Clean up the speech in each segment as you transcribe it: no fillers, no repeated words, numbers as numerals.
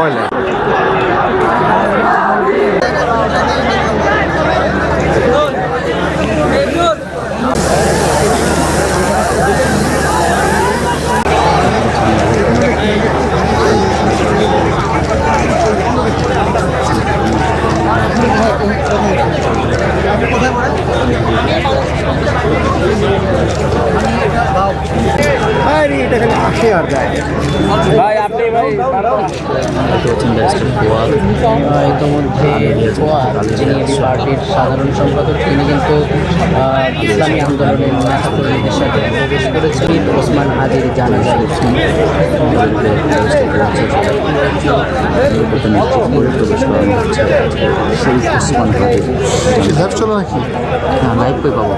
সময় নেয়। ইতিমধ্যে যিনি পার্টির সাধারণ সম্পাদক তিনি কিন্তু ইসলামী আন্দোলনের নেতাকর্মীদের সাথে প্রবেশ করেছেন। ওসমান হাদির জানাজা লাইভ কই পাবো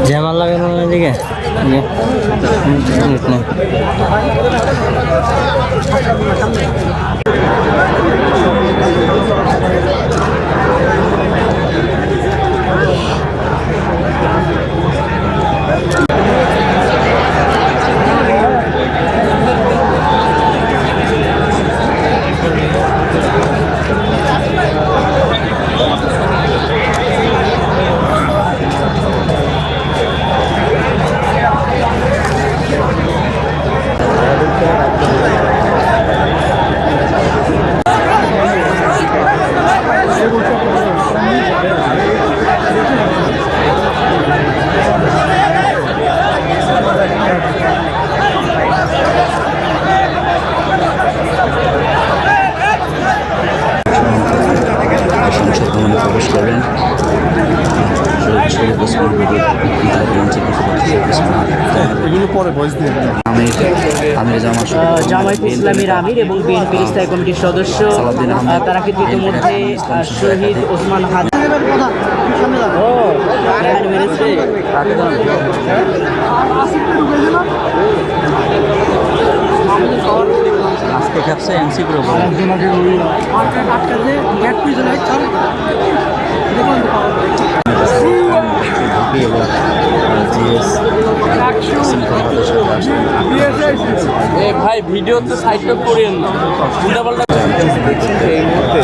জামাল লাগানো দিকে জামায়াত ইসলামীর আমির এবং বিএনপির স্থায়ী কমিটির সদস্য তারা কিন্তু ইতিমধ্যে শহীদ ওসমান হাদি আজকে ক্যাপসে এমসি গ্রুপ ভাই ভিডিও তো সাইড করেন এই মুহূর্তে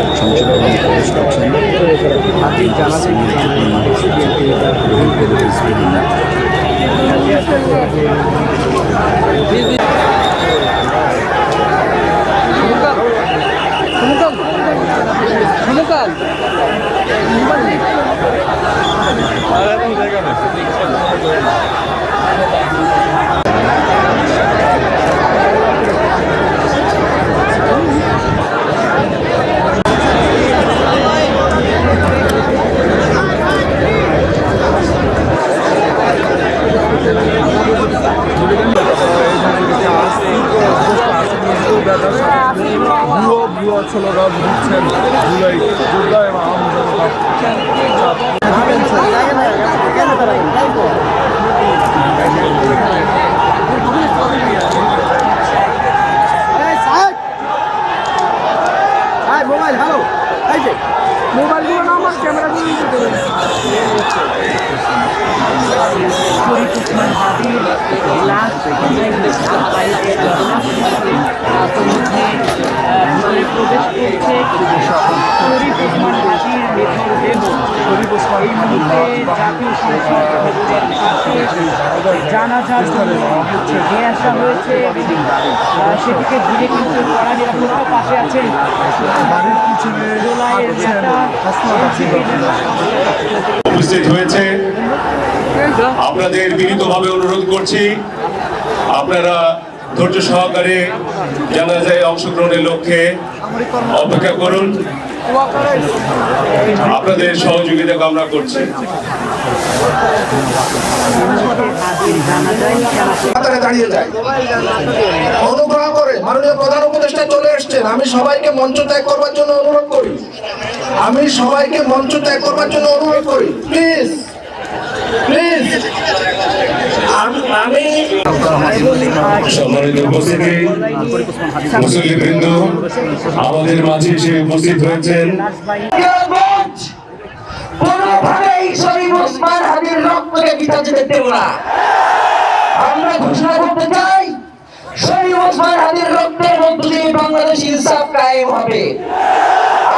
স্লোগান দিচ্ছেন জুলাই যোদ্ধা এবং মোবাইল হ্যালো এই যে মোবাইলগুলো না আমার ক্যামেরাগুলো জানাজার জন্য নিয়ে আসা হয়েছে সেটিকে ঘিরে কিন্তু কড়া নিরাপত্তার পাশে আছেন উপস্থিত হয়েছে। আপনাদের বিনীতভাবে অনুরোধ করছি আপনারা ধৈর্য সহকারে জানাজায় অংশগ্রহণের লক্ষ্যে অপেক্ষা করুন। আপনাদের সহযোগিতা কামনা করছি। দাঁড়িয়ে যায় অনুগ্রহ করে মাননীয় প্রধান উপদেষ্টা চলে এসছেন। আমি সবাইকে মঞ্চ ত্যাগ করবার জন্য অনুরোধ করি। প্লিজ প্লিজ আমি সম্মানিত উপস্থিতি মুসল্লিবৃন্দ আমাদের মাঝে এসে উপস্থিত হয়েছেন। কোনোভাবেই শহীদ ওসমান হাদির রক্তকে বিসর্জিত দেব না। আমরা ঘোষণা করতে চাই শহীদ ওসমান হাদির রক্তের মধ্য দিয়ে বাংলাদেশ ইনসাফ কায়েম হবে।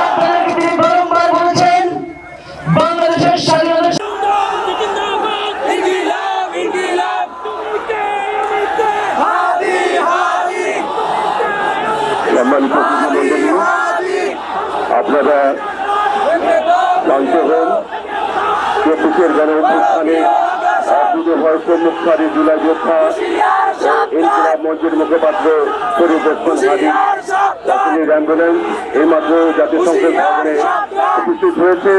আপনাদেরকে তিনি বারংবার বলেছেন বাংলাদেশের স্বাধীনতা আপনারা জানতে হন চব্বিশের গণঅভ্যুত্থানে সম্মুখকারী জুলাই যোদ্ধা ইনকিলাব মঞ্চের মুখপাত্র শরীফ ওসমান হাদি অ্যাম্বুলেন্স এইমাত্র জাতীয় সংসদ ভবনে উপস্থিত হয়েছে।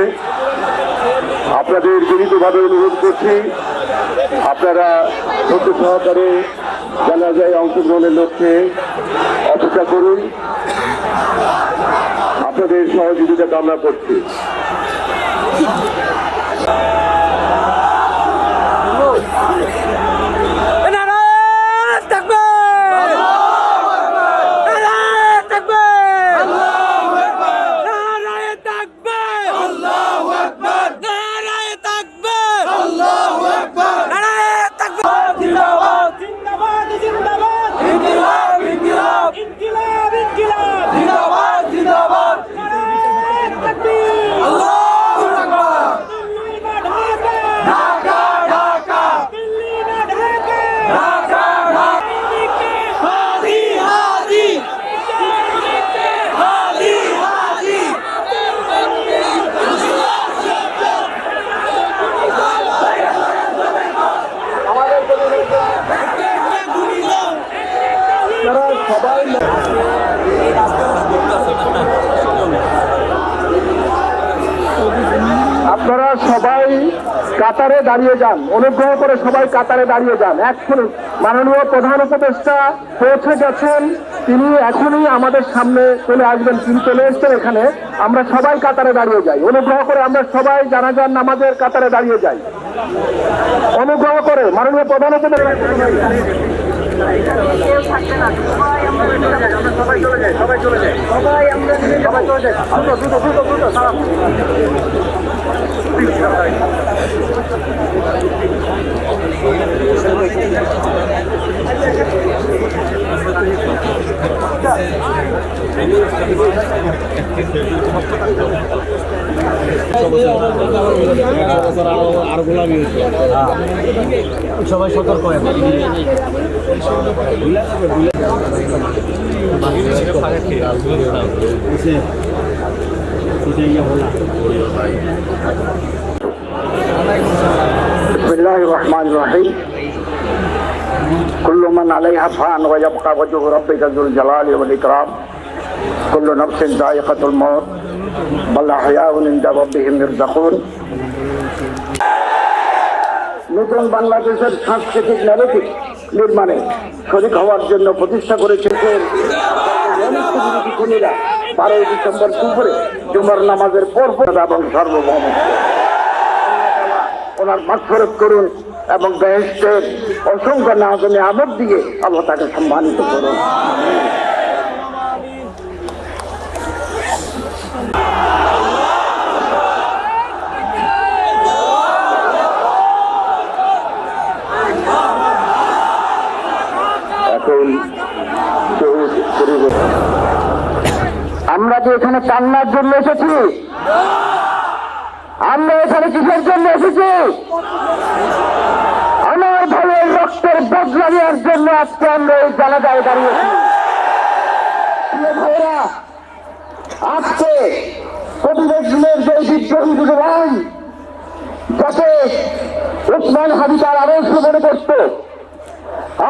আপনাদের বিনীতভাবে অনুরোধ করছি আপনারা ধৈর্য সহকারে জানাজায় অংশগ্রহণের লক্ষ্যে অপেক্ষা করুন। আপনাদের সহযোগিতা কামনা করছি। আপনারা সবাই কাতারে দাঁড়িয়ে যান, অনুগ্রহ করে সবাই কাতারে দাঁড়িয়ে যান। এখন মাননীয় প্রধান উপদেষ্টা পৌঁছে গেছেন, তিনি এখনই আমাদের সামনে চলে আসবেন, তিনি চলে এসছেন এখানে। আমরা সবাই কাতারে দাঁড়িয়ে যাই, অনুগ্রহ করে আমরা সবাই জানাজার নামাজের কাতারে দাঁড়িয়ে যাই। অনুগ্রহ করে মাননীয় প্রধান উপদেষ্টা সবাই চলে যাই, সবাই চলে যাই, সবাই আমরা সবাই চলে যাই, আর গোলামি সবাই সতর্ক হয়ে बिस्मिल्लाहिर रहमानिर रहीम कुल्लु मन अलैहा फान व यबका वजहु रब्बिका जुल जलाली वल इकराम कुल्लु नफ्सिन जायकातुल मौत वल अहयाउन इंदा रब्बिहिम युरज़ाकुन। নতুন বাংলাদেশের সাংস্কৃতিক ন্যারেটিভ নির্মাণে শরীক হওয়ার জন্য প্রতিষ্ঠা করেছেন 12 ডিসেম্বর দুপুরে জুমার নামাজের পর এবং সার্বভৌম ওনার মাগফিরাত করুন এবং বেহেশতের অসংখ্য নাজনে আমদ দিয়ে আল্লাহ তাকে সম্মানিত করুন। আমরা কি এখানে কান্নার জন্য এসেছি? আমরা এখানে কিসের জন্য এসেছি? আমার ভাইয়ের রক্তের বদলা নেওয়ার জন্য আজকে আমরা এই জানাজায় দাঁড়িয়েছি। ভাইয়েরা, আজকে কবিরের যে বিদ্রোহী যুবক যাতে ওসমান হাদি তার আদর্শ মনে করত,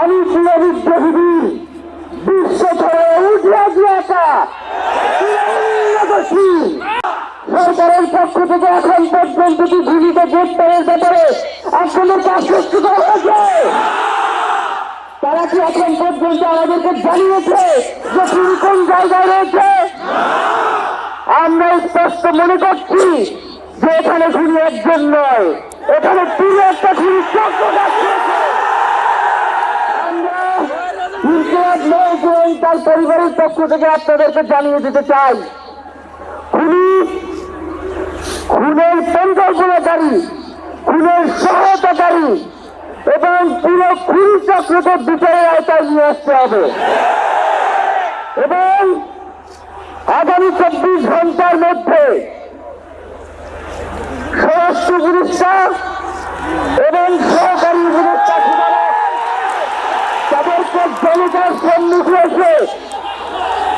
আমি প্রিয় বিদ্রোহী বিশ্ব ছড়ে উঠে একা সরকারের পক্ষ থেকে এখন পর্যন্ত কি জীবিত গ্রেপ্তারের ব্যাপারে আপনাদের আশ্বস্ত করা হয়েছে? তারা কি এখন পর্যন্ত আমাদেরকে জানিয়েছে যে তিনি কোন জায়গায় রয়েছে? আমরা স্পষ্ট মনে করছি যে এখানে খুনি একজন নয়, এখানে পুরো একটা খুনি চক্র যাচ্ছে। তার পরিবারের পক্ষ থেকে আপনাদেরকে জানিয়ে দিতে চাই, খুনের পরিকল্পনাকারী, খুনের সহায়তাকারী এবং পুরো খুন চক্রকে বিচারের আওতায় নিয়ে আসতে হবে এবং আগামী 24 ঘন্টার মধ্যে স্বরাষ্ট্র উপদেষ্টা এবং সহকারী উপদেষ্টা তাদেরকে জনতার সম্মুখে এসে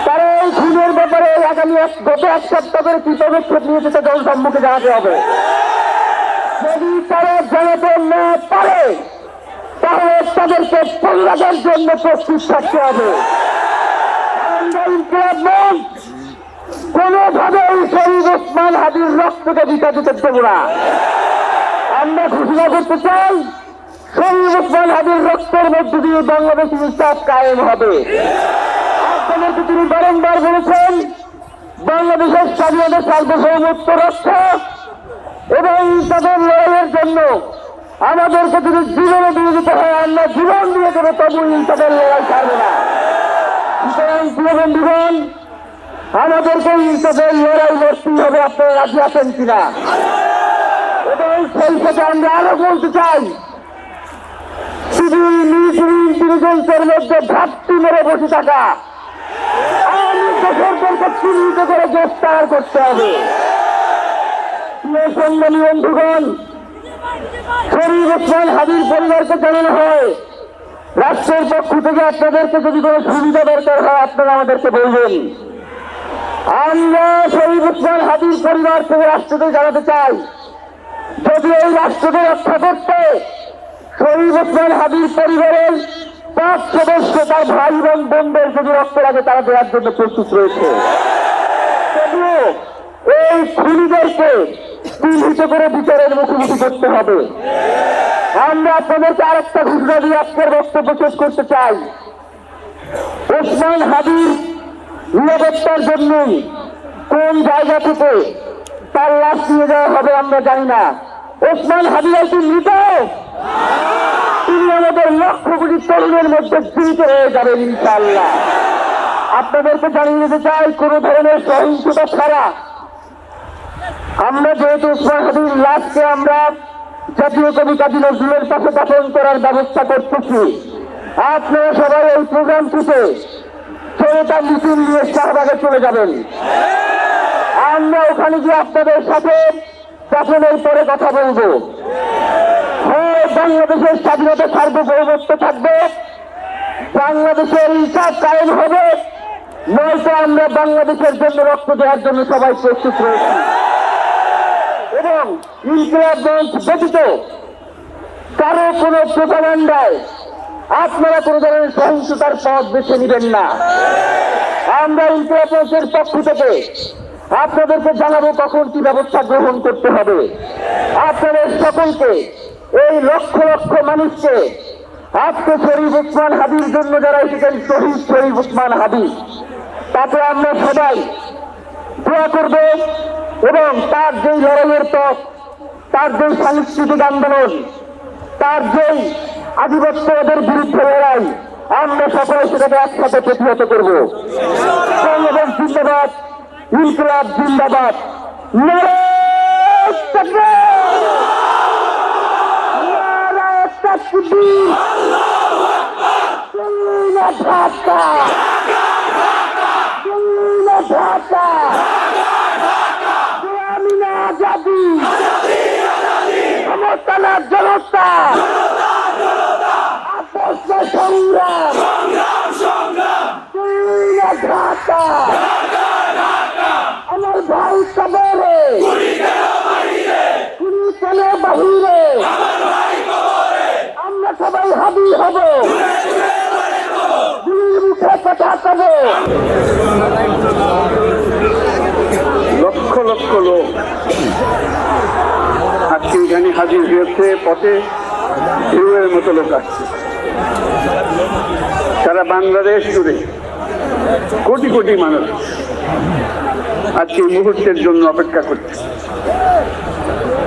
তারা এই খুনের ব্যাপারে আগামী গত এক সপ্তাহ করে কি পদক্ষেপ নিয়েছে তা জনসম্মুখে জানাতে হবে। যদি তারা জানাতে না পারে তাহলে তাদেরকে পরিবারের জন্য প্রস্তুত থাকতে হবে। কোনোভাবেই শহীদ ওসমান হাদির রক্তকে দিতে দিতে দেব না। আমরা ঘোষণা করতে চাই শহীদ ওসমান হাদির রক্তের মধ্যে দিয়ে বাংলাদেশ ইনসাফ কায়েম হবে। আপনাদেরকে তিনি বারংবার বলেছেন বাংলাদেশের স্বাধীনতা সার্বভৌমত্ব রক্ষা এবং তাদের লড়াইয়ের জন্য আমাদেরকে যদি জীবনে দিয়ে দিতে হয় আমরা জীবন দিয়ে দেবো, তবু তাদের লড়াই ছাড়বে না। সুতরাং প্রিয় বন্ধুগণ, আমাদেরকে তাদের লড়াই লড়তেই হবে। আপনারা রাজি আছেন কিনা? এবং সেই সাথে আমরা আরো বলতে চাই সিভিল মিলিটারি ইন্টেলিজেন্সের মধ্যে ঘাটতি মেরে বসে থাকা আওয়ামী দোষরদেরকে চিহ্নিত করে গ্রেফতার করতে হবে। সংগ্রামী বন্ধুগণ, শহীদ ওসমান হাদির পরিবারকে জানানো হয় রাষ্ট্রের পক্ষ থেকে আপনাদেরকে যদি কোনো সুবিধা দরকার হয় আপনারা আমাদেরকে বলবেন। আমরা শহীদ ওসমান হাদির পরিবার থেকে রাষ্ট্রকে জানাতে চাই যদি এই রাষ্ট্রকে রক্ষা করতে শহীদ ওসমান হাদির পরিবারের 5 সদস্য তার ভাই এবং বোনদের যদি রক্ত লাগে তারা দেওয়ার জন্য প্রস্তুত রয়েছে। তবুও এই খুনিদেরকে চিহ্নিত করে বিচারের মুখোমুখি করতে হবে। আমরা আপনাদেরকে আরেকটা ঘোষণা দিয়ে আজকের বক্তব্য শেষ করতে চাই। ওসমান হাদির নিরাপত্তার জন্যই কোন জায়গা থেকে তার লাশ নিয়ে যাওয়া হবে আমরা জানি না। ওসমান হাদি একটি মৃত, তিনি আমাদের লক্ষ কোটি তরুণের মধ্যে জীবিত হয়ে যাবেন ইনশাআল্লাহ। আপনাদেরকে জানিয়ে দিতে চাই কোন ধরনের সহিংসতা ছাড়া আমরা যেহেতু ওসমান হাদির লাশকে আমরা জাতীয় কবি কাজী নজরুলের পাশে দাফন করার ব্যবস্থা করতেছি, আপনারা সবাই এই প্রোগ্রামটিতে জনতা মিছিল নিয়ে শাহবাগে চলে যাবেন। আমরা ওখানে গিয়ে আপনাদের সাথে দাফনের পরে কথা বলবো। হয় বাংলাদেশের স্বাধীনতা সার্বভৌমত্ব থাকবে, বাংলাদেশের ইনসাফ কায়েম হবে, নয়তো আমরা বাংলাদেশের জন্য রক্ত দেওয়ার জন্য সবাই প্রস্তুত রয়েছি। এবং ইনকিলাব মঞ্চ ব্যতীত কারো কোনো প্রোপাগান্ডায় আপনারা কোনো ধরনের সহিংসতার পথ বেছে নেবেন না। আমরা ইনকিলাব মঞ্চের পক্ষ থেকে আপনাদেরকে জানাবো কখন কি ব্যবস্থা গ্রহণ করতে হবে। আপনাদের সকলকে এই লক্ষ লক্ষ মানুষকে আজকে শরীফ ওসমান হাদির জন্য যারা এসেছেন শহীদ শরীফ ওসমান হাদি, তাতে আমরা সবাই দোয়া করব এবং তার যেই লড়াইয়ের পথ, তার যেই সাংস্কৃতিক আন্দোলন, তার যেই আধিপত্যবাদের বিরুদ্ধে লড়াই, আমরা সকলে সেটাকে একসাথে প্রতিহত করবো। বাংলাদেশ জিন্দাবাদ, ইনকিলাব জিন্দাবাদ, নারায়ে তাকবীর, নারায়ে তাকবীর, ঢাকা, ঢাকা, আমিনা আজাদি, সমস্তানা জনতা, আপস সংগ্রাম, ঢাকা, আমার ভাই কবরে, কুড়িতলে বাহিরে, আমরা সবাই হাবি হব, মুখে কথা কব। লক্ষ লক্ষ লোক আজকে এখানে হাজির হয়েছে, পথে ঢেউয়ের মতো লোক আসছে। সারা বাংলাদেশ জুড়ে কোটি কোটি মানুষ আজকে এই মুহূর্তের জন্য অপেক্ষা করছে।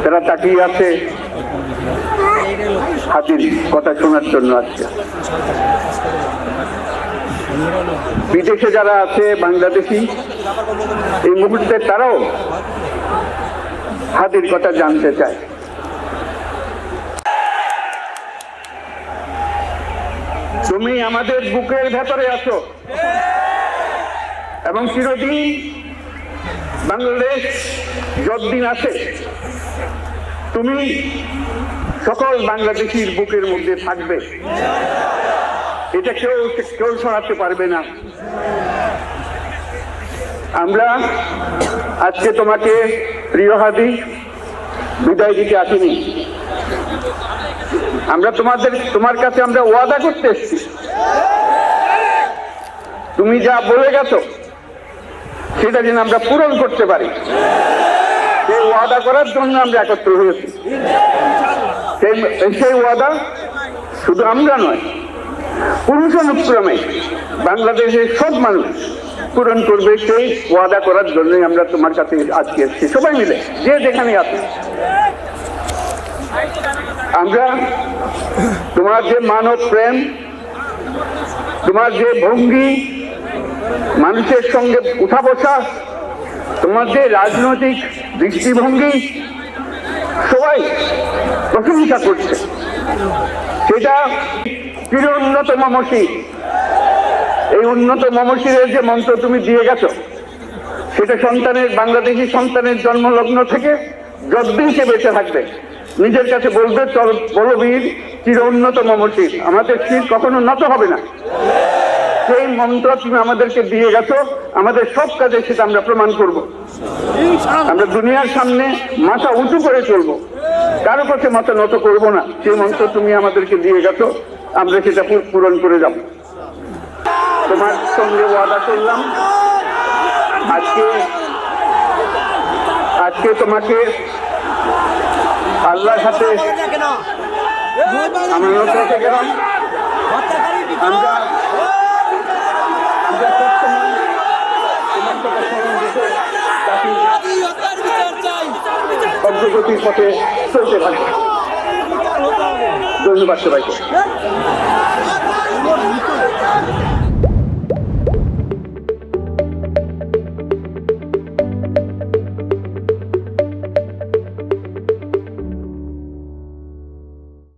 তারা তাকিয়ে আছে হাজির কথা শোনার জন্য। আজকে বিদেশে যারা আছে বাংলাদেশি, এই মুহূর্তে তারাও হাদির কথা জানতে চায়। তুমি আমাদের বুকের ভেতরে আছো এবং চিরদিন বাংলাদেশ যতদিন আছে তুমি সকল বাংলাদেশির বুকের মধ্যে থাকবে। এটা কেউ সরাতে পারবে না। আমরা আজকে তোমাকে প্রিয় হাদি বিদায় দিতে আসিনি। আমরা তোমার কাছে আমরা ওয়াদা করতে এসেছি, তুমি যা বলে গেছো সেটা যেন আমরা পূরণ করতে পারি, সেই ওয়াদা করার জন্য আমরা একত্র হয়েছি। সেই ওয়াদা শুধু আমরা নয়, পুরুষানুক্রমে বাংলাদেশের সব মানুষ পূরণ করবে। সেই ওয়াদা করার জন্যই আমরা তোমার কাছে আজকে এসেছি, সবাই মিলে যে যেখানে আছে। আমরা তোমার যে মানব প্রেম, তোমার যে ভঙ্গি, মানুষের সঙ্গে উঠা বসা, তোমার যে রাজনৈতিক দৃষ্টিভঙ্গি, সবাই প্রশংসা করছে। সেটা চির উন্নতম মসজিদ। এই উন্নত মমশিরের যে মন্ত্র তুমি দিয়ে গেছো, সেটা বাংলাদেশি সন্তানের জন্মলগ্ন থেকে যতদিন সে বেঁচে থাকবে নিজের কাছে বলবে, চল বলো বীর চির উন্নত মমশির, আমাদের শির কখনো নত হবে না। সেই মন্ত্র তুমি আমাদেরকে দিয়ে গেছো, আমাদের সব কাজে সেটা আমরা প্রমাণ করব। আমরা দুনিয়ার সামনে মাথা উঁচু করে চলবো, কারো কাছে মাথা নত করবো না। সেই মন্ত্র তুমি আমাদেরকে দিয়ে গেছো, আমরা সেটা পূরণ করে যাব। তোমার সঙ্গে ওয়াদা করলাম, আজকে তোমাকে আল্লাহর হাতে আমানত রেখে গেলাম। আমরা অগ্রগতির পথে চলতে পারি। ধন্যবাদ সবাইকে।